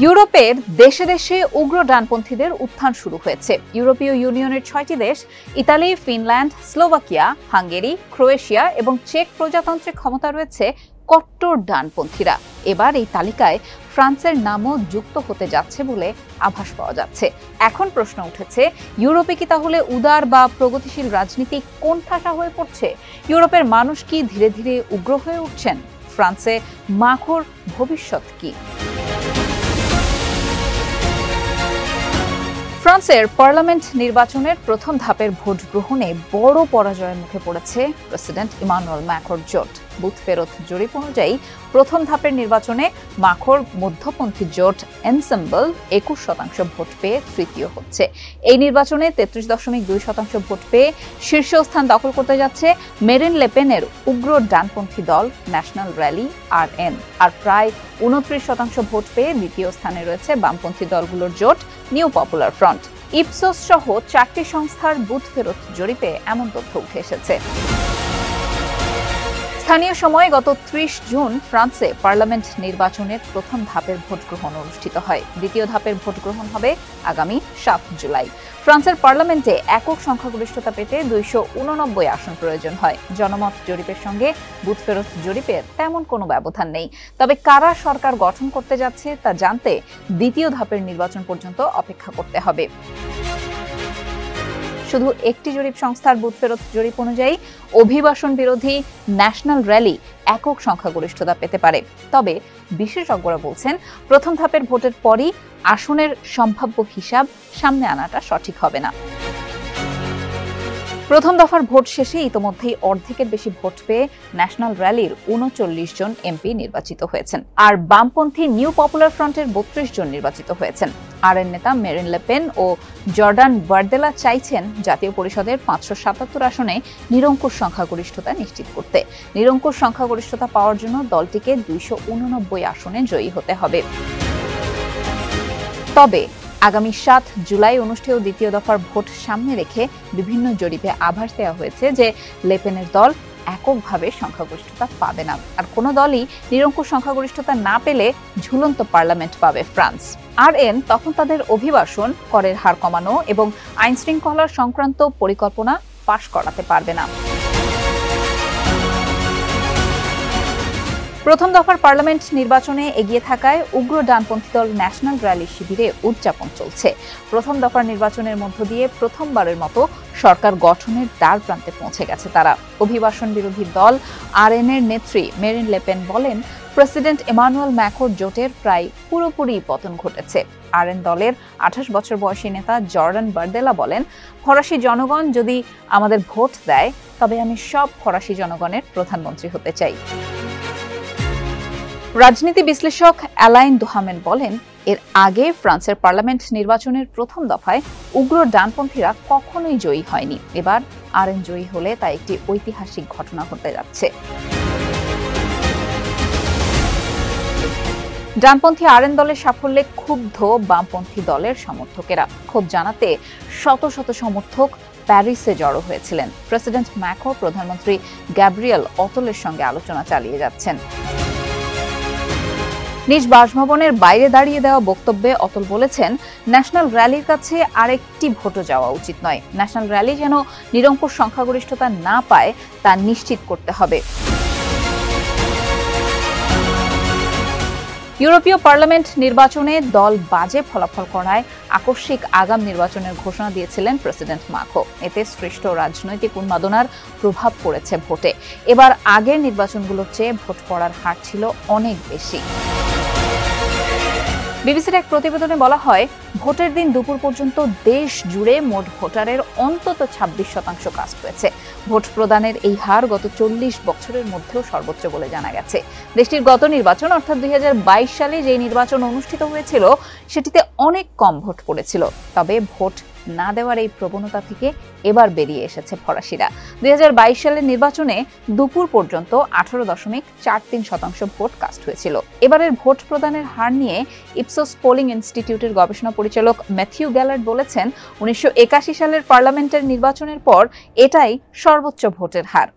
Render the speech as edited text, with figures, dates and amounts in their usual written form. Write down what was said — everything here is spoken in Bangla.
ইউরোপের দেশে দেশে উগ্র ডানপন্থীদের উত্থান শুরু হয়েছে। ইউরোপীয় ইউনিয়নের ৬টি দেশ Italy, Finland, Slovakia, Hungary, Croatia এবং চেক প্রজাতন্ত্রে ক্ষমতা রয়েছে কট্টর ডানপন্থীরা। এবার এই তালিকায় ফ্রান্সের নামও যুক্ত হতে যাচ্ছে বলে আভাস পাওয়া যাচ্ছে। এখন প্রশ্ন উঠেছে, ইউরোপে কি তাহলে উদার বা প্রগতিশীল রাজনীতি কোণঠাসা হয়ে পড়ছে? ইউরোপের মানুষ কি ধীরে ধীরে উগ্র হয়ে উঠছেন? ফ্রান্সে মাখোর ভবিষ্যৎ কি? ফ্রান্সের পার্লামেন্ট নির্বাচনের প্রথম ধাপের ভোট গ্রহণে বড় পরাজয়ের মুখে পড়েছে প্রেসিডেন্ট ইমানুয়েল ম্যাক্রোর জোট। বুথ ফেরত জরিপ অনুযায়ী প্রথম ধাপের নির্বাচনে মাখোর মধ্যপন্থী জোট এনসেম্বল ২১% ভোট পেয়ে তৃতীয় হচ্ছে। এই নির্বাচনে ৩৩.২% ভোট পেয়ে শীর্ষস্থান দখল করতে যাচ্ছে মেরিন লেপেনের উগ্র ডানপন্থী দল ন্যাশনাল র্যালি RN, আর প্রায় ২৯% ভোট পেয়ে দ্বিতীয় স্থানে রয়েছে বামপন্থী দলগুলোর জোট নিউ পপুলার ফ্রন্ট। ইপসোস সহ ৪টি সংস্থার বুথ ফেরত জরিপে এমন তথ্য উঠে এসেছে। স্থানীয় সময় গত ৩০ জুন ফ্রান্সে পার্লামেন্ট নির্বাচনের প্রথম ধাপের ভোট গ্রহণ অনুষ্ঠিত হয়। দ্বিতীয় ধাপের ভোট গ্রহণ হবে আগামী ৭ জুলাই। ফ্রান্সের পার্লামেন্টে একক সংখ্যাগরিষ্ঠতা পেতে ২৮৯ আসন প্রয়োজন হয়। জনমত জরিপের সঙ্গে বুথ ফেরত জরিপের তেমন কোনো ব্যবধান নেই। তবে কারা সরকার গঠন করতে যাচ্ছে তা জানতে দ্বিতীয় ধাপের নির্বাচন পর্যন্ত অপেক্ষা করতে হবে। শুধু একটি জরিপ সংস্থার বুথ ফেরত জরিপ অনুযায়ী অভিবাসন বিরোধী ন্যাশনাল র্যালি একক সংখ্যাগরিষ্ঠতা পেতে পারে। তবে বিশেষজ্ঞরা বলছেন, প্রথম ধাপের ভোটের পরই আসনের সম্ভাব্য হিসাব সামনে আনাটা সঠিক হবে না। প্রথম দফার ভোট শেষে ইতোমধ্যেই অর্ধেকের বেশি ভোট পেয়ে ন্যাশনাল র্যালির ৩৯ জন এমপি নির্বাচিত হয়েছেন, আর বামপন্থী নিউ পপুলার ফ্রন্টের ৩২ জন নির্বাচিত হয়েছেন। RN নেতা মেরিন লেপেন ও জর্ডান বার্দেলা চাইছেন জাতীয় পরিষদের ৫৭৭ আসনে নিরঙ্কুশ সংখ্যাগরিষ্ঠতা নিশ্চিত করতে। নিরঙ্কুশ সংখ্যাগরিষ্ঠতা পাওয়ার জন্য দলটিকে ২৮৯ আসনে জয়ী হতে হবে। তবে আগামী ৭ জুলাই অনুষ্ঠেয় দ্বিতীয় দফার ভোট সামনে রেখে বিভিন্ন জরিপে আভাস দেওয়া হয়েছে যে লেপেনের দল এককভাবে সংখ্যাগরিষ্ঠতা পাবে না, আর কোনো দলই নিরঙ্কুশ সংখ্যাগরিষ্ঠতা না পেলে ঝুলন্ত পার্লামেন্ট পাবে ফ্রান্স। RN তখন তাদের অভিবাসন, করের হার কমানো এবং আইন শৃঙ্খলার সংক্রান্ত পরিকল্পনা পাশ করাতে পারবে না। প্রথম দফার পার্লামেন্ট নির্বাচনে এগিয়ে থাকায় উগ্র ডানপন্থী দল ন্যাশনাল র্যালি শিবিরে উদযাপন চলছে। প্রথম দফার নির্বাচনের মধ্য দিয়ে প্রথমবারের মতো সরকার গঠনের দ্বার প্রান্তে পৌঁছে গেছে তারা। অভিবাসন বিরোধী দল RN এর নেত্রী মেরিন লেপেন বলেন, প্রেসিডেন্ট ইমানুয়েল ম্যাক্রোর জোটের প্রায় পুরোপুরি পতন ঘটেছে। RN দলের ২৮ বছর বয়সী নেতা জর্ডান বার্দেলা বলেন, ফরাসি জনগণ যদি আমাদের ভোট দেয় তবে আমি সব ফরাসি জনগণের প্রধানমন্ত্রী হতে চাই। রাজনীতি বিশ্লেষক অ্যালাইন দুহামেন বলেন, এর আগে ফ্রান্সের পার্লামেন্ট নির্বাচনের প্রথম দফায় উগ্র ডানপন্থীরা কখনোই জয়ী হয়নি। এবার RN জয়ী হলে তা একটি ঐতিহাসিক ঘটনা হতে যাচ্ছে। ডানপন্থী RN দলের সাফল্যে ক্ষুব্ধ বামপন্থী দলের সমর্থকেরা। ক্ষোভ জানাতে শত শত সমর্থক প্যারিসে জড়ো হয়েছিলেন। প্রেসিডেন্ট ম্যাক্রো প্রধানমন্ত্রী গ্যাব্রিয়েল অতলের সঙ্গে আলোচনা চালিয়ে যাচ্ছেন। নিজ বাসভবনের বাইরে দাঁড়িয়ে দেওয়া বক্তব্যে অতল বলেছেন, ন্যাশনাল র্যালির কাছে আরেকটি ভোটও যাওয়া উচিত নয়। ন্যাশনাল র্যালি যেন নিরঙ্কুশ সংখ্যাগরিষ্ঠতা না পায় তা নিশ্চিত করতে হবে। ইউরোপীয় পার্লামেন্ট নির্বাচনে দল বাজে ফলাফল করায় আকস্মিক আগাম নির্বাচনের ঘোষণা দিয়েছিলেন প্রেসিডেন্ট ম্যাক্রো। এতে সৃষ্ট রাজনৈতিক উন্মাদনার প্রভাব পড়েছে ভোটে। এবার আগের নির্বাচনগুলোর চেয়ে ভোট পড়ার হার ছিল অনেক বেশি। বিবিসির এক প্রতিবেদনে বলা হয়, ভোটের দিন দুপুর পর্যন্ত দেশ জুড়ে মোট ভোটারের অন্তত ২৬% কাস্ট হয়েছে। ভোট প্রদানের এই হার গত ৪০ বছরের মধ্যেও সর্বোচ্চ বলে জানা গেছে। দেশটির গত নির্বাচন অর্থাৎ ২০২২ সালে যে নির্বাচন অনুষ্ঠিত হয়েছিল সেটিতে অনেক কম ভোট পড়েছিল। তবে ভোট না দেওয়ার এই প্রবণতা থেকে এবার বেরিয়ে এসেছে ফরাসিরা। ২০২২ সালের নির্বাচনে দুপুর পর্যন্ত ১৮.৪৩% ভোট কাস্ট হয়েছিল। এবারের ভোট প্রদানের হার নিয়ে ইপসোস পোলিং ইনস্টিটিউটের গবেষণা পরিচালক ম্যাথিউ গ্যালার্ড বলেছেন, ১৯৮১ সালের পার্লামেন্টের নির্বাচনের পর এটাই সর্বোচ্চ ভোটের হার।